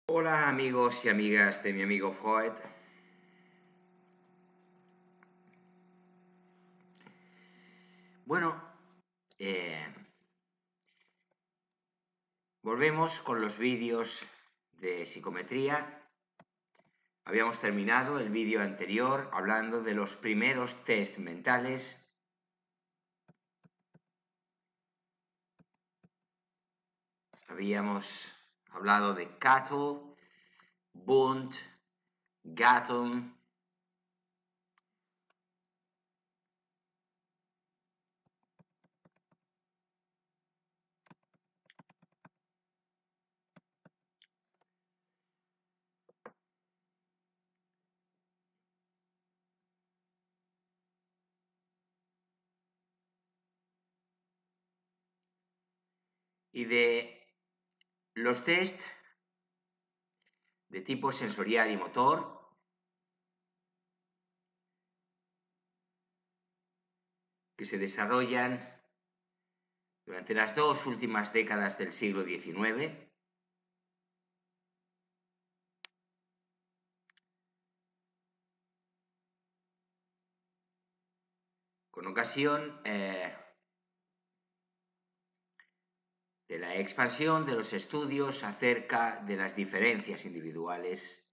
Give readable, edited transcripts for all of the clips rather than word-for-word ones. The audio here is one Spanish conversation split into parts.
Hola amigos y amigas de mi amigo Freud. Bueno, eh, volvemos con los vídeos de psicometría. Habíamos terminado el vídeo anterior hablando de los primeros test mentales. Habíamos hablado de Cattell, Wundt, Gatton. Y de los test de tipo sensorial y motor, que se desarrollan durante las dos últimas décadas del siglo XIX, con ocasión de la expansión de los estudios acerca de las diferencias individuales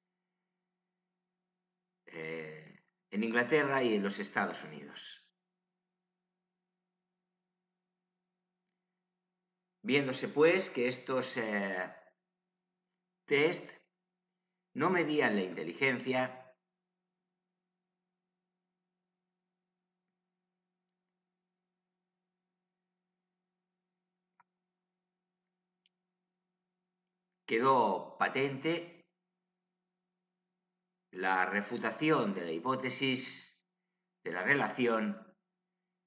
en Inglaterra y en los Estados Unidos. Viéndose pues que estos test no medían la inteligencia, quedó patente la refutación de la hipótesis de la relación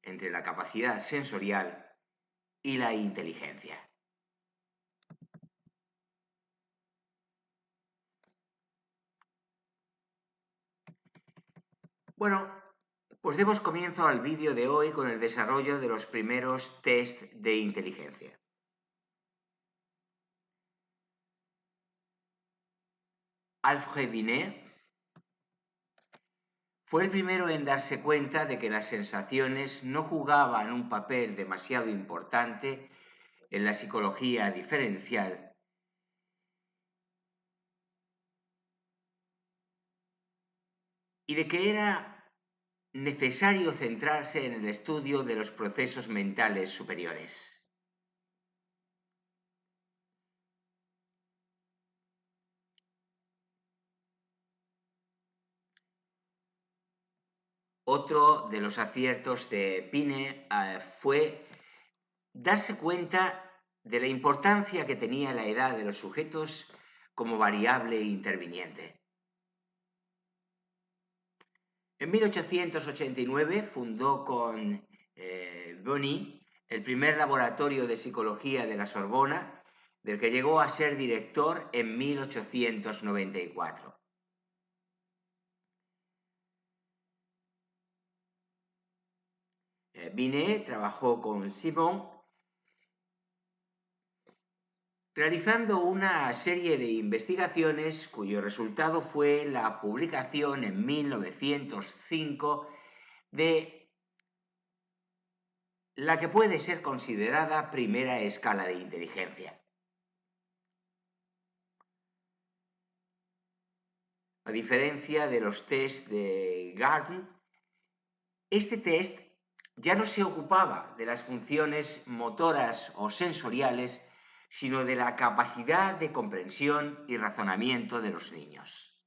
entre la capacidad sensorial y la inteligencia. Bueno, pues demos comienzo al vídeo de hoy con el desarrollo de los primeros test de inteligencia. Alfred Binet fue el primero en darse cuenta de que las sensaciones no jugaban un papel demasiado importante en la psicología diferencial y de que era necesario centrarse en el estudio de los procesos mentales superiores. Otro de los aciertos de Binet fue darse cuenta de la importancia que tenía la edad de los sujetos como variable interviniente. En 1889 fundó con Bonny el primer laboratorio de psicología de la Sorbona, del que llegó a ser director en 1894. Binet trabajó con Simon realizando una serie de investigaciones cuyo resultado fue la publicación en 1905 de la que puede ser considerada primera escala de inteligencia. A diferencia de los test de Gardner, este test ya no se ocupaba de las funciones motoras o sensoriales, sino de la capacidad de comprensión y razonamiento de los niños.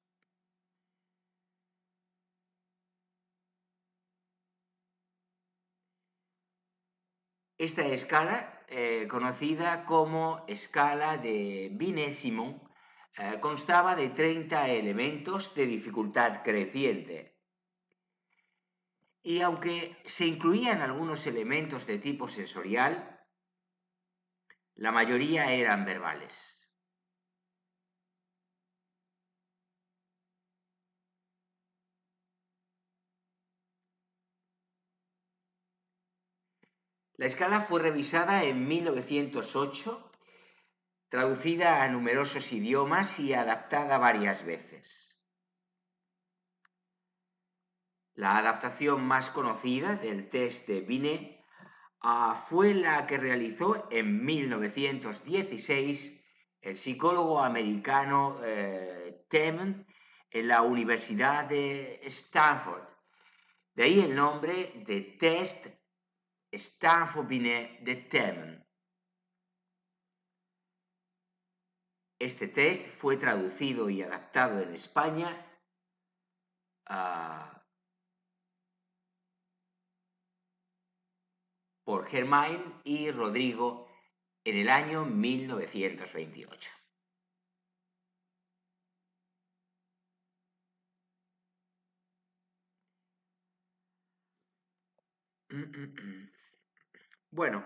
Esta escala, conocida como escala de Binet-Simon, constaba de 30 elementos de dificultad creciente. Y aunque se incluían algunos elementos de tipo sensorial, la mayoría eran verbales. La escala fue revisada en 1908 traducida a numerosos idiomas y adaptada varias veces. La adaptación más conocida del test de Binet fue la que realizó en 1916 el psicólogo americano Temin en la Universidad de Stanford. De ahí el nombre de test Stanford-Binet de Temin. Este test fue traducido y adaptado en España por Germain y Rodrigo en el año 1928. Bueno,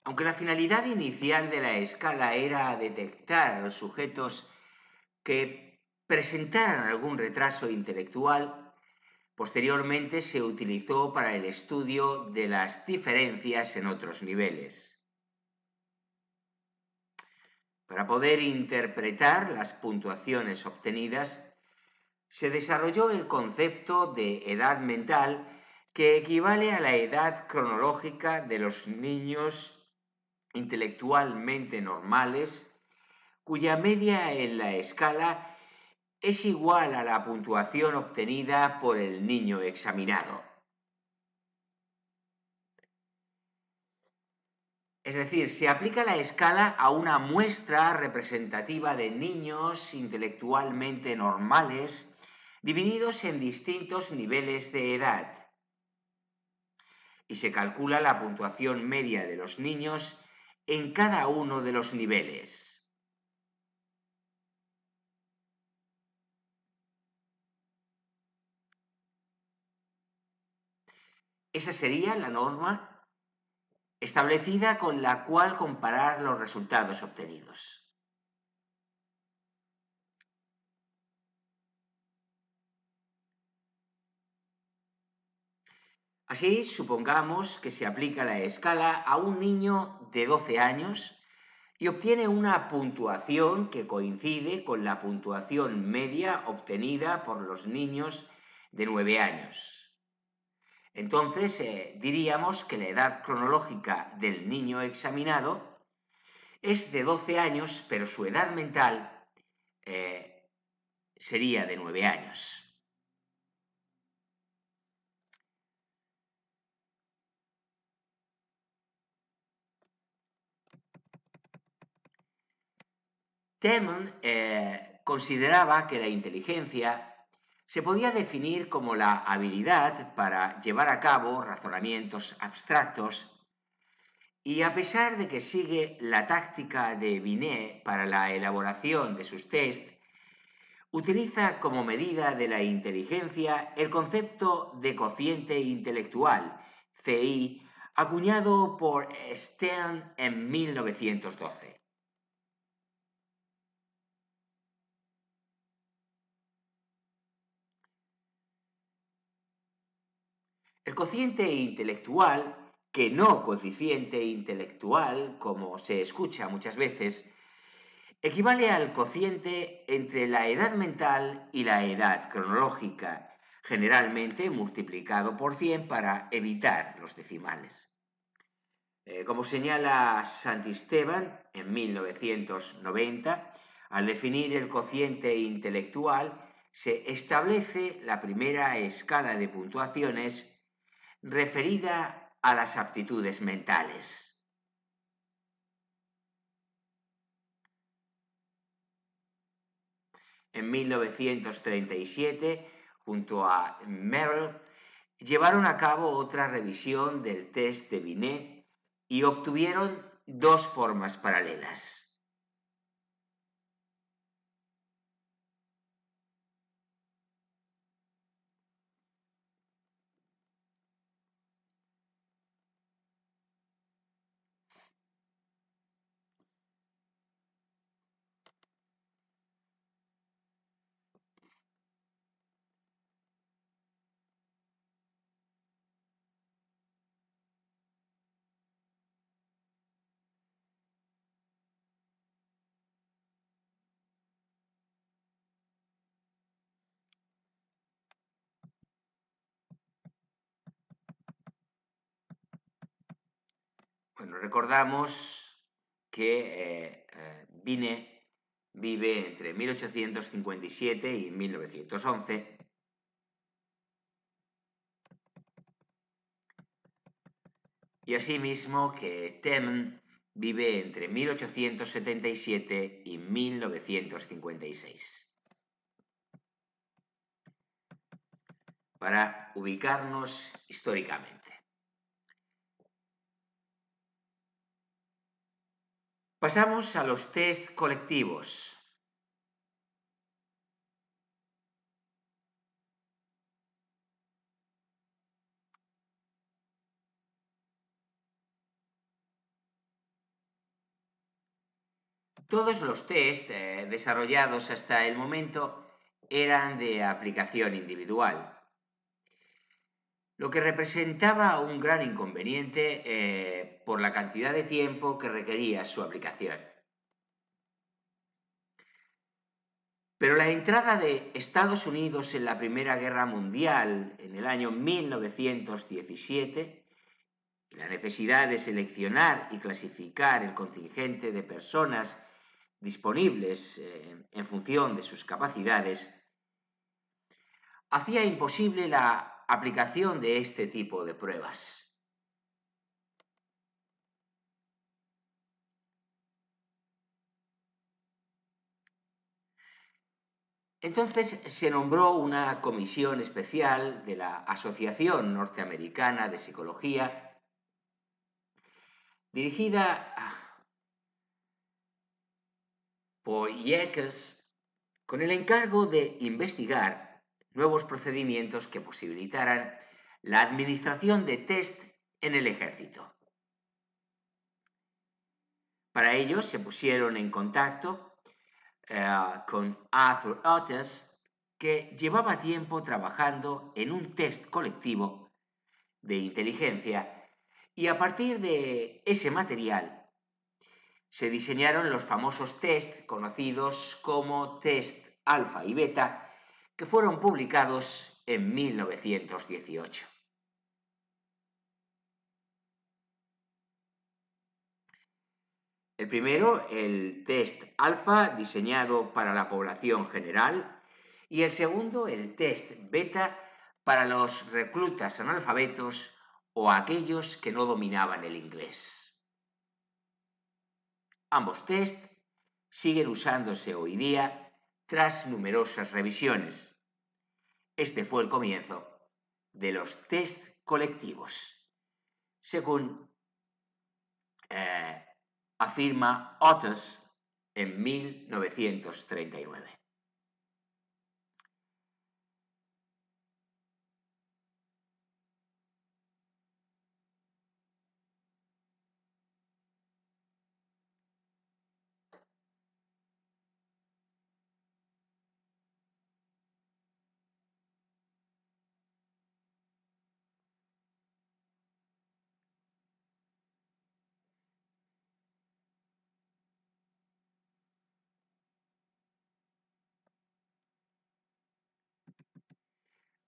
aunque la finalidad inicial de la escala era detectar a los sujetos que presentaran algún retraso intelectual, posteriormente se utilizó para el estudio de las diferencias en otros niveles. Para poder interpretar las puntuaciones obtenidas, se desarrolló el concepto de edad mental, que equivale a la edad cronológica de los niños intelectualmente normales, cuya media en la escala es igual a la puntuación obtenida por el niño examinado. Es decir, se aplica la escala a una muestra representativa de niños intelectualmente normales divididos en distintos niveles de edad. Y se calcula la puntuación media de los niños en cada uno de los niveles. Esa sería la norma establecida con la cual comparar los resultados obtenidos. Así, supongamos que se aplica la escala a un niño de 12 años y obtiene una puntuación que coincide con la puntuación media obtenida por los niños de 9 años. Entonces, diríamos que la edad cronológica del niño examinado es de 12 años, pero su edad mental sería de 9 años. Temin consideraba que la inteligencia se podía definir como la habilidad para llevar a cabo razonamientos abstractos, y a pesar de que sigue la táctica de Binet para la elaboración de sus test, utiliza como medida de la inteligencia el concepto de cociente intelectual, CI, acuñado por Stern en 1912. El cociente intelectual, que no coeficiente intelectual, como se escucha muchas veces, equivale al cociente entre la edad mental y la edad cronológica, generalmente multiplicado por 100 para evitar los decimales. Como señala Santisteban en 1990, al definir el cociente intelectual, se establece la primera escala de puntuaciones referida a las aptitudes mentales. En 1937, junto a Merrill, llevaron a cabo otra revisión del test de Binet y obtuvieron dos formas paralelas. Bueno, recordamos que Binet vive entre 1857 y 1911. Y asimismo que Temen vive entre 1877 y 1956. Para ubicarnos históricamente. Pasamos a los test colectivos. Todos los test desarrollados hasta el momento eran de aplicación individual, lo que representaba un gran inconveniente por la cantidad de tiempo que requería su aplicación. Pero la entrada de Estados Unidos en la Primera Guerra Mundial en el año 1917 y la necesidad de seleccionar y clasificar el contingente de personas disponibles en función de sus capacidades hacía imposible la aplicación de este tipo de pruebas. Entonces se nombró una comisión especial de la Asociación Norteamericana de Psicología, dirigida por Jekes, con el encargo de investigar nuevos procedimientos que posibilitaran la administración de test en el ejército. Para ello se pusieron en contacto con Arthur Otis, que llevaba tiempo trabajando en un test colectivo de inteligencia, y a partir de ese material se diseñaron los famosos test conocidos como test alfa y beta, que fueron publicados en 1918. El primero, el test alfa, diseñado para la población general, y el segundo, el test beta, para los reclutas analfabetos o aquellos que no dominaban el inglés. Ambos test siguen usándose hoy día tras numerosas revisiones. Este fue el comienzo de los test colectivos, según afirma Otis en 1939.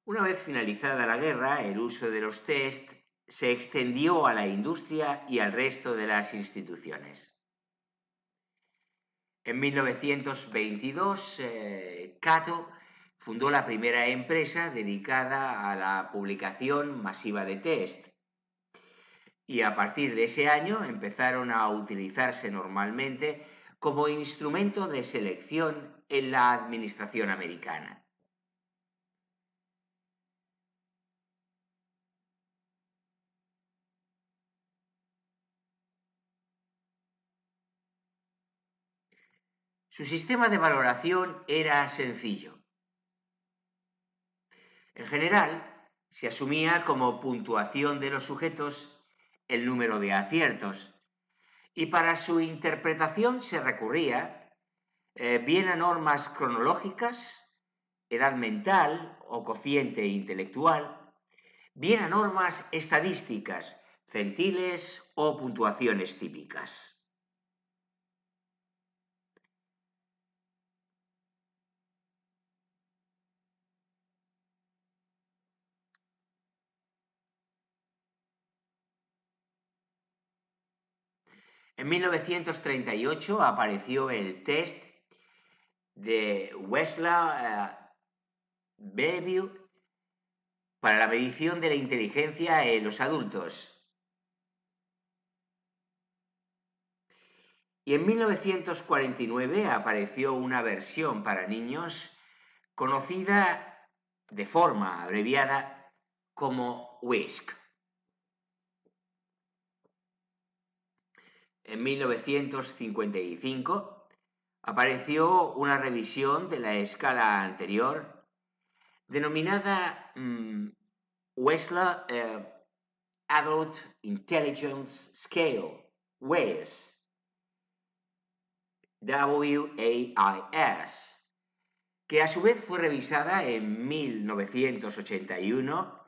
Una vez finalizada la guerra, el uso de los test se extendió a la industria y al resto de las instituciones. En 1922, Cato fundó la primera empresa dedicada a la publicación masiva de test, y a partir de ese año empezaron a utilizarse normalmente como instrumento de selección en la administración americana. Su sistema de valoración era sencillo. En general, se asumía como puntuación de los sujetos el número de aciertos, y para su interpretación se recurría bien a normas cronológicas, edad mental o cociente intelectual, bien a normas estadísticas, centiles o puntuaciones típicas. En 1938 apareció el test de Wechsler-Bellevue para la medición de la inteligencia en los adultos. Y en 1949 apareció una versión para niños conocida de forma abreviada como WISC. En 1955 apareció una revisión de la escala anterior denominada Wechsler Adult Intelligence Scale, WAIS, WAIS, que a su vez fue revisada en 1981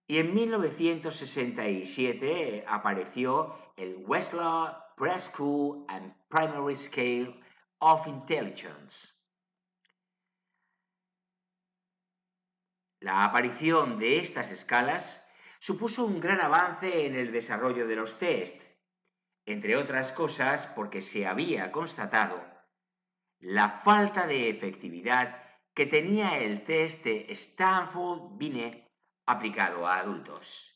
y en 1967 apareció el Wechsler Preschool and Primary Scale of Intelligence. La aparición de estas escalas supuso un gran avance en el desarrollo de los test, entre otras cosas porque se había constatado la falta de efectividad que tenía el test de Stanford-Binet aplicado a adultos.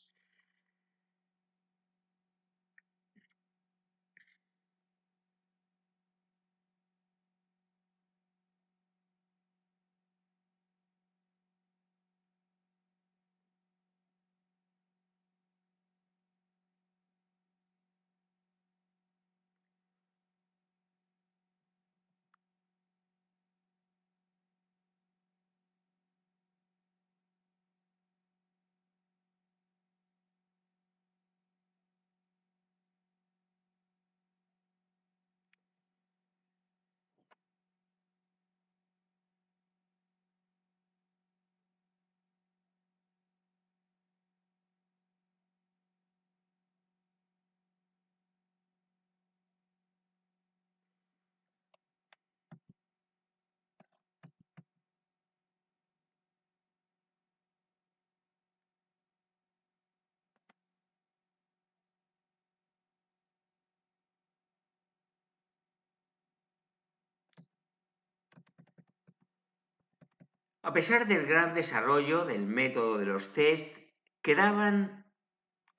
A pesar del gran desarrollo del método de los test, quedaban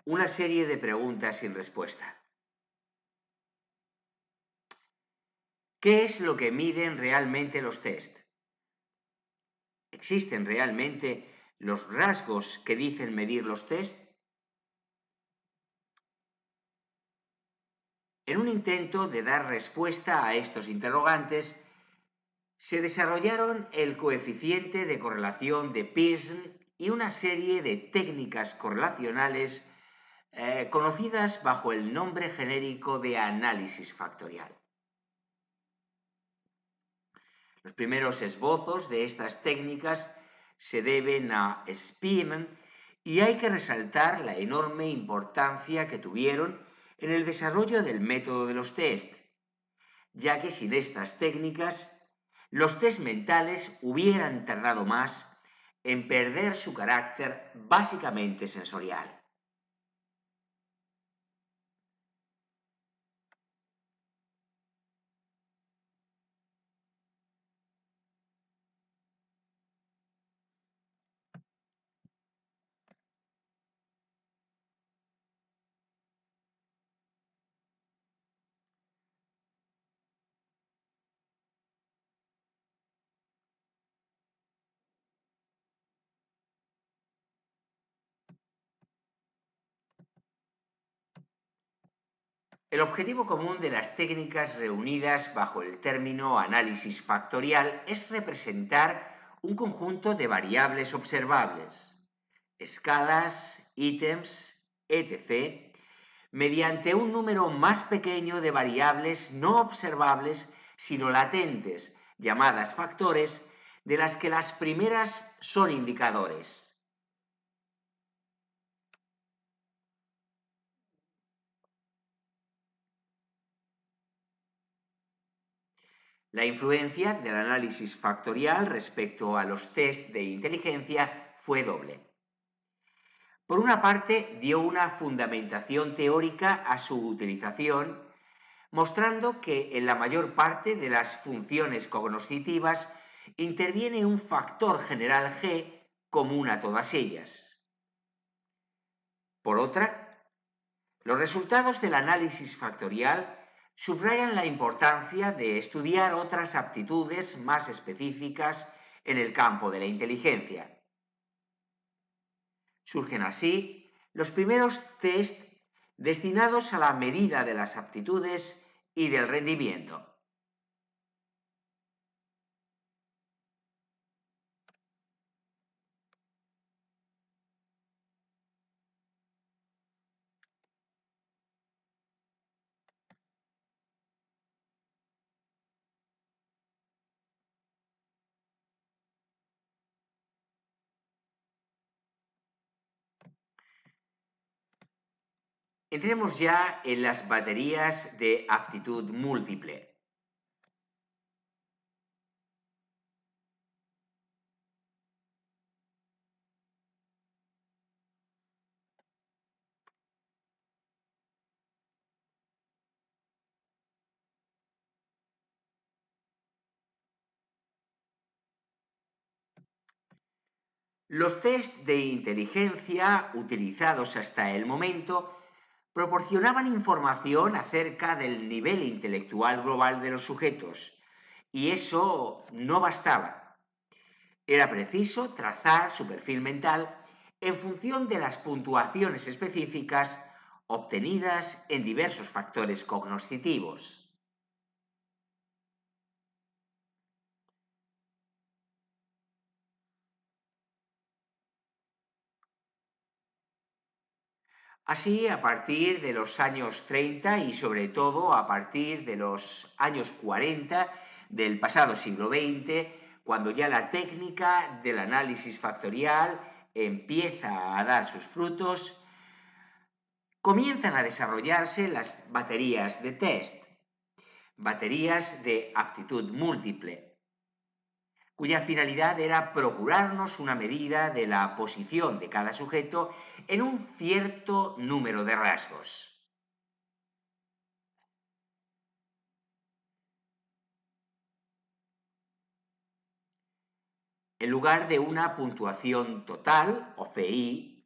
una serie de preguntas sin respuesta. ¿Qué es lo que miden realmente los test? ¿Existen realmente los rasgos que dicen medir los test? En un intento de dar respuesta a estos interrogantes, se desarrollaron el coeficiente de correlación de Pearson y una serie de técnicas correlacionales conocidas bajo el nombre genérico de análisis factorial. Los primeros esbozos de estas técnicas se deben a Spearman y hay que resaltar la enorme importancia que tuvieron en el desarrollo del método de los test, ya que sin estas técnicas los test mentales hubieran tardado más en perder su carácter básicamente sensorial. El objetivo común de las técnicas reunidas bajo el término análisis factorial es representar un conjunto de variables observables, escalas, ítems, etc., mediante un número más pequeño de variables no observables sino latentes, llamadas factores, de las que las primeras son indicadores. La influencia del análisis factorial respecto a los test de inteligencia fue doble. Por una parte, dio una fundamentación teórica a su utilización mostrando que en la mayor parte de las funciones cognitivas interviene un factor general G común a todas ellas. Por otra, los resultados del análisis factorial subrayan la importancia de estudiar otras aptitudes más específicas en el campo de la inteligencia. Surgen así los primeros test destinados a la medida de las aptitudes y del rendimiento. Entremos ya en las baterías de aptitud múltiple. Los test de inteligencia utilizados hasta el momento proporcionaban información acerca del nivel intelectual global de los sujetos, y eso no bastaba. Era preciso trazar su perfil mental en función de las puntuaciones específicas obtenidas en diversos factores cognitivos. Así, a partir de los años 30 y sobre todo a partir de los años 40 del pasado siglo XX, cuando ya la técnica del análisis factorial empieza a dar sus frutos, comienzan a desarrollarse las baterías de test, baterías de aptitud múltiple, cuya finalidad era procurarnos una medida de la posición de cada sujeto en un cierto número de rasgos. En lugar de una puntuación total, o CI,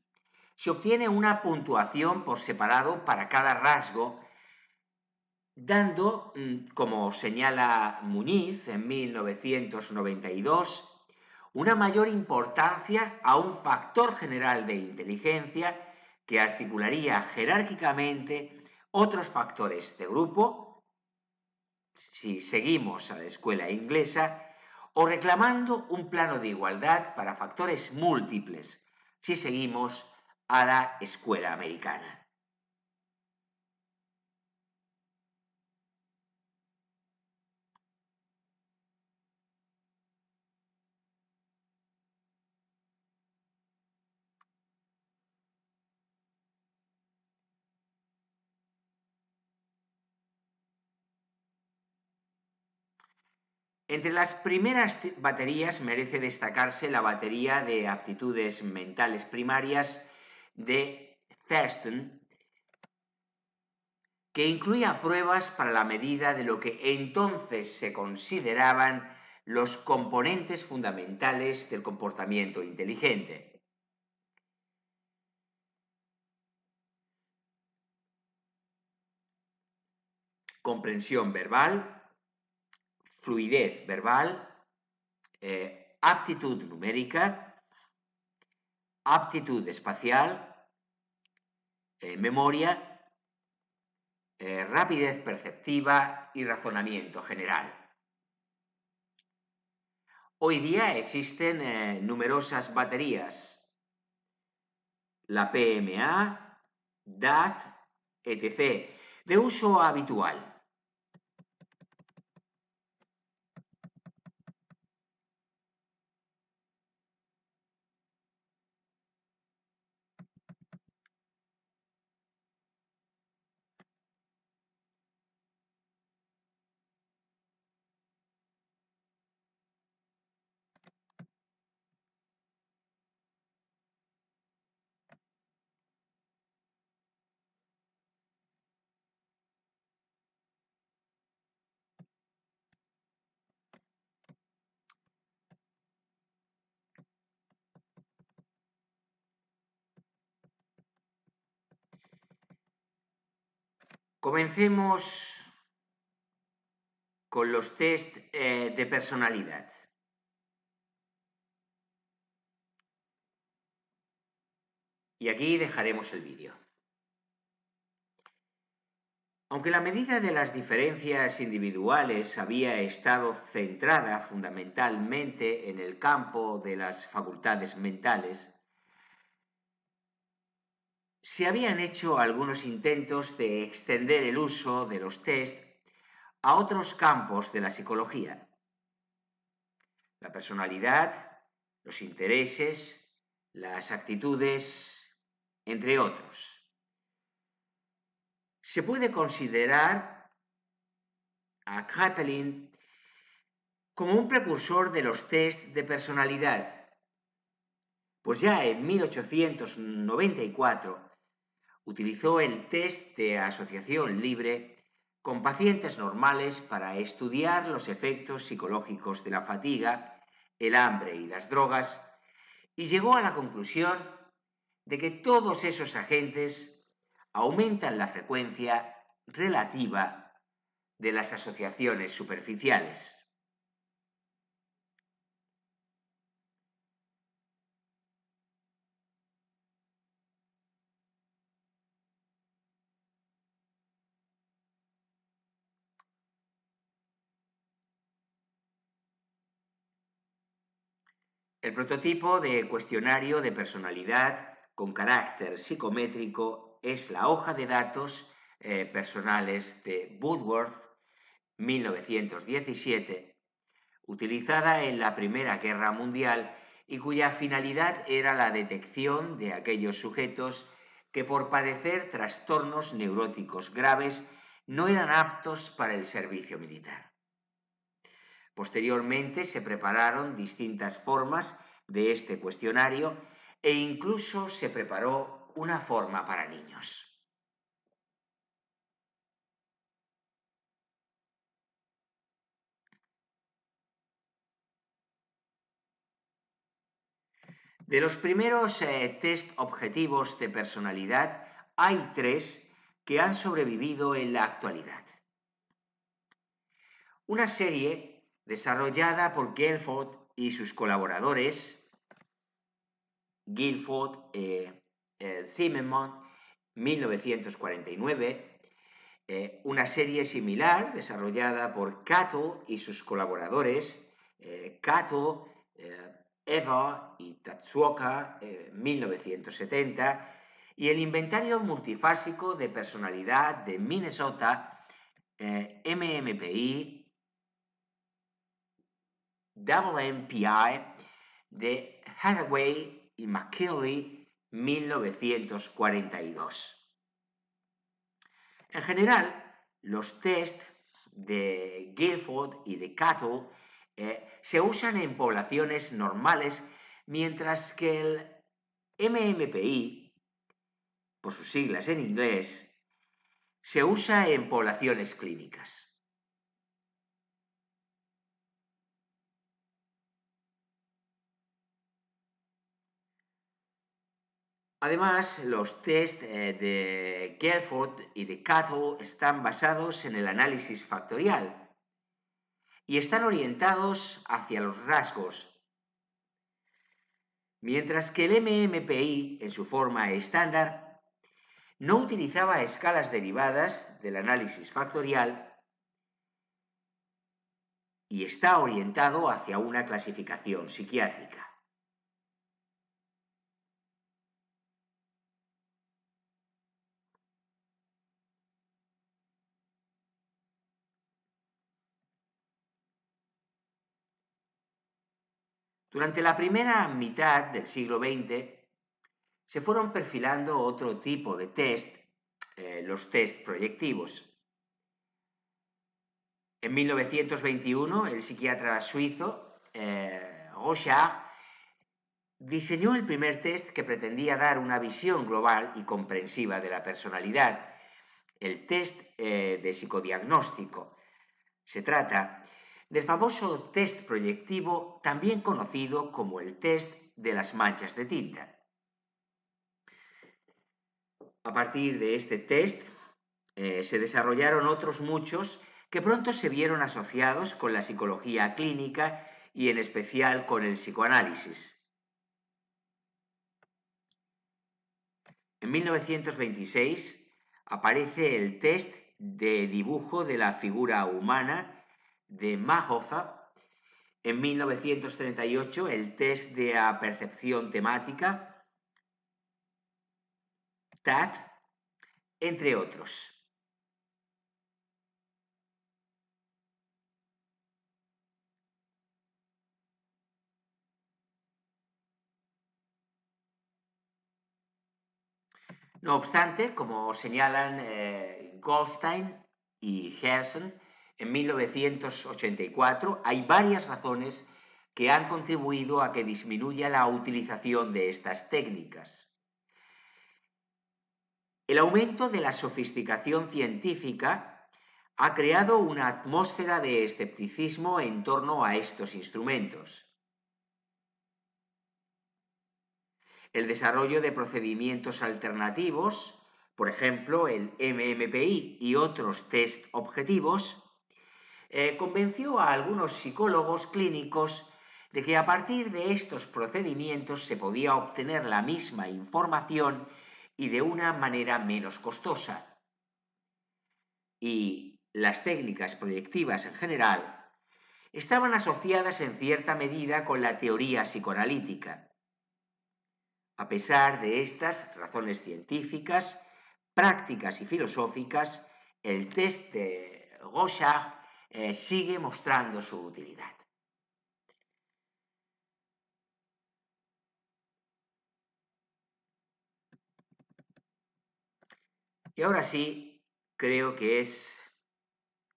se obtiene una puntuación por separado para cada rasgo, dando, como señala Muñiz en 1992, una mayor importancia a un factor general de inteligencia que articularía jerárquicamente otros factores de grupo, si seguimos a la escuela inglesa, o reclamando un plano de igualdad para factores múltiples, si seguimos a la escuela americana. Entre las primeras baterías merece destacarse la batería de aptitudes mentales primarias de Thurston, que incluía pruebas para la medida de lo que entonces se consideraban los componentes fundamentales del comportamiento inteligente. Comprensión verbal, fluidez verbal, aptitud numérica, aptitud espacial, memoria, rapidez perceptiva y razonamiento general. Hoy día existen numerosas baterías, la PMA, DAT, etc., de uso habitual. Comencemos con los test de personalidad. Y aquí dejaremos el vídeo. Aunque la medida de las diferencias individuales había estado centrada fundamentalmente en el campo de las facultades mentales, se habían hecho algunos intentos de extender el uso de los test a otros campos de la psicología. La personalidad, los intereses, las actitudes, entre otros. Se puede considerar a Kraepelin como un precursor de los test de personalidad, pues ya en 1894 utilizó el test de asociación libre con pacientes normales para estudiar los efectos psicológicos de la fatiga, el hambre y las drogas, y llegó a la conclusión de que todos esos agentes aumentan la frecuencia relativa de las asociaciones superficiales. El prototipo de cuestionario de personalidad con carácter psicométrico es la hoja de datos personales de Woodworth, 1917, utilizada en la Primera Guerra Mundial y cuya finalidad era la detección de aquellos sujetos que por padecer trastornos neuróticos graves no eran aptos para el servicio militar. Posteriormente se prepararon distintas formas de este cuestionario e incluso se preparó una forma para niños. De los primeros test objetivos de personalidad, hay 3 que han sobrevivido en la actualidad. Una serie desarrollada por Guilford y sus colaboradores, Guilford Zimmermann, 1949, una serie similar desarrollada por Cato y sus colaboradores, Cato, Eva y Tatsuoka, 1970, y el inventario multifásico de personalidad de Minnesota, MMPI, MMPI, de Hathaway y McKinley, 1942. En general, los test de Guilford y de Cato se usan en poblaciones normales, mientras que el MMPI, por sus siglas en inglés, se usa en poblaciones clínicas. Además, los test de Guilford y de Cato están basados en el análisis factorial y están orientados hacia los rasgos, mientras que el MMPI, en su forma estándar, no utilizaba escalas derivadas del análisis factorial y está orientado hacia una clasificación psiquiátrica. Durante la primera mitad del siglo XX se fueron perfilando otro tipo de test, los test proyectivos. En 1921, el psiquiatra suizo Rorschach diseñó el primer test que pretendía dar una visión global y comprensiva de la personalidad, el test de psicodiagnóstico. Se trata del famoso test proyectivo, también conocido como el test de las manchas de tinta. A partir de este test Se desarrollaron otros muchos que pronto se vieron asociados con la psicología clínica y en especial con el psicoanálisis. En 1926 aparece el test de dibujo de la figura humana de Mahofa. En 1938 el test de apercepción temática, TAT, entre otros. No obstante, como señalan Goldstein y Gerson, en 1984 hay varias razones que han contribuido a que disminuya la utilización de estas técnicas. El aumento de la sofisticación científica ha creado una atmósfera de escepticismo en torno a estos instrumentos. El desarrollo de procedimientos alternativos, por ejemplo el MMPI y otros test objetivos, convenció a algunos psicólogos clínicos de que a partir de estos procedimientos se podía obtener la misma información y de una manera menos costosa. Y las técnicas proyectivas en general estaban asociadas en cierta medida con la teoría psicoanalítica. A pesar de estas razones científicas, prácticas y filosóficas, el test de Rorschach sigue mostrando su utilidad. Y ahora sí, creo que es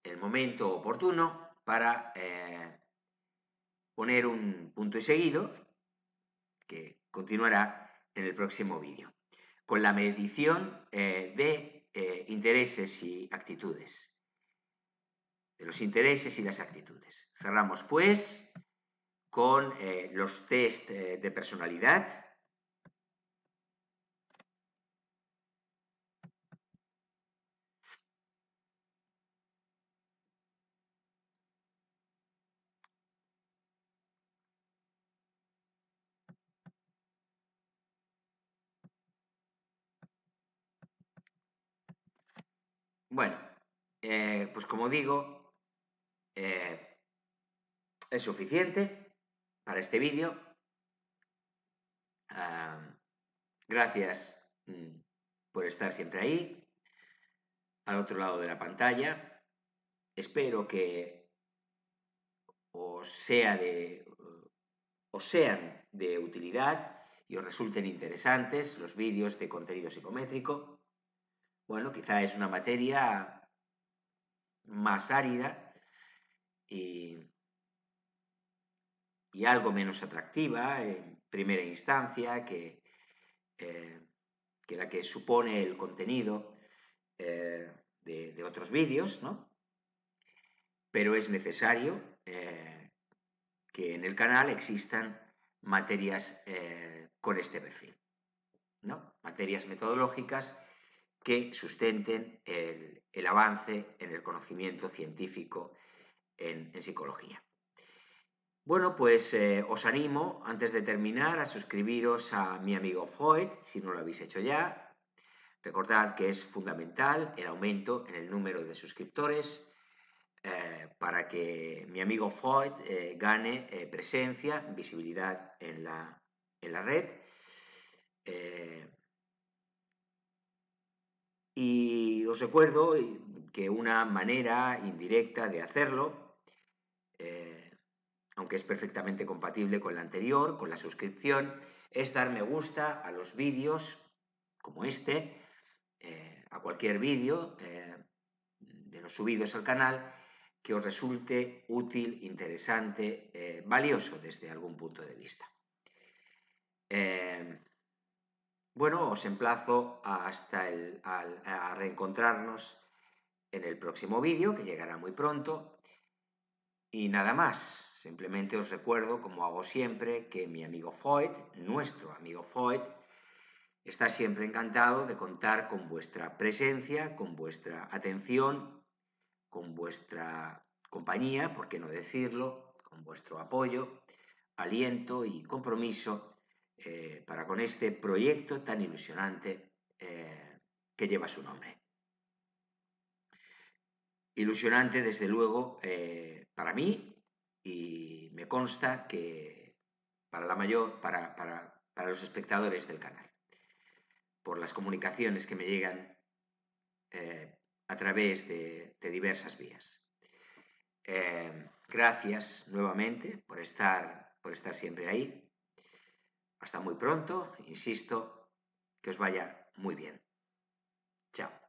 el momento oportuno para poner un punto y seguido, que continuará en el próximo vídeo, con la medición de intereses y actitudes. De los intereses y las actitudes. Cerramos, pues, con los test de personalidad. Bueno, pues como digo, es suficiente para este vídeo. Gracias por estar siempre ahí, al otro lado de la pantalla. Espero que os sean de utilidad y os resulten interesantes los vídeos de contenido psicométrico. Bueno, quizá es una materia más árida y algo menos atractiva en primera instancia que la que supone el contenido de otros vídeos, ¿no? Pero es necesario que en el canal existan materias con este perfil, ¿no? Materias metodológicas que sustenten el avance en el conocimiento científico en psicología. Bueno, pues os animo, antes de terminar, a suscribiros a mi amigo Freud, si no lo habéis hecho ya. Recordad que es fundamental el aumento en el número de suscriptores para que mi amigo Freud gane presencia, visibilidad en la red. Y os recuerdo que una manera indirecta de hacerlo, aunque es perfectamente compatible con la anterior, con la suscripción, es dar me gusta a los vídeos como este, a cualquier vídeo de los subidos al canal que os resulte útil, interesante, valioso desde algún punto de vista. Bueno, os emplazo a reencontrarnos en el próximo vídeo, que llegará muy pronto. Y nada más, simplemente os recuerdo, como hago siempre, que mi amigo Freud, nuestro amigo Freud, está siempre encantado de contar con vuestra presencia, con vuestra atención, con vuestra compañía, por qué no decirlo, con vuestro apoyo, aliento y compromiso para con este proyecto tan ilusionante que lleva su nombre. Ilusionante, desde luego, para mí, y me consta que para los espectadores del canal, por las comunicaciones que me llegan a través de diversas vías. Gracias nuevamente por estar siempre ahí. Hasta muy pronto, insisto, que os vaya muy bien. Chao.